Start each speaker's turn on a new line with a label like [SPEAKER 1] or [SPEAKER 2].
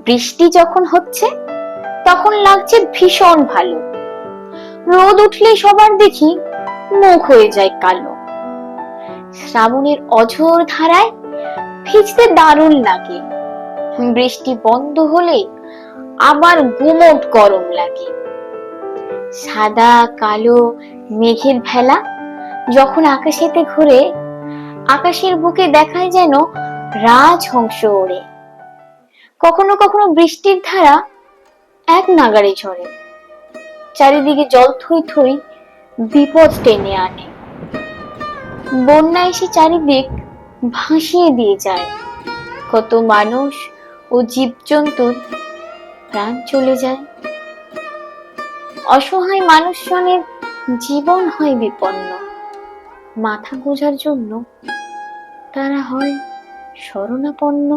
[SPEAKER 1] বৃষ্টি যখন হচ্ছে তখন লাগছে ভীষণ ভালো। রোদ উঠলে সবার দেখি মুখ হয়ে যায় কালো। শ্রাবণের অঝোর ধারায় ভিজতে দারুণ লাগে। বৃষ্টি বন্ধ হলে আবার গুমোট গরম লাগে। সাদা কালো মেঘের ভেলা যখন আকাশেতে ঘুরে, আকাশের বুকে দেখায় যেন রাজহংস ওড়ে। কখনো কখনো বৃষ্টির ধারা এক নাগাড়ে ঝরে, চারিদিকে জল থই থই বিপদ টেনে আনে। বন্যা এসে চারিদিক ভাসিয়ে দিয়ে যায়, কত মানুষ ও জীবজন্তুর প্রাণ চলে যায়। অসহায় মানুষজনের জীবন হয় বিপন্ন, মাথা গোঁজার জন্য তারা হয় শরণাপন্ন।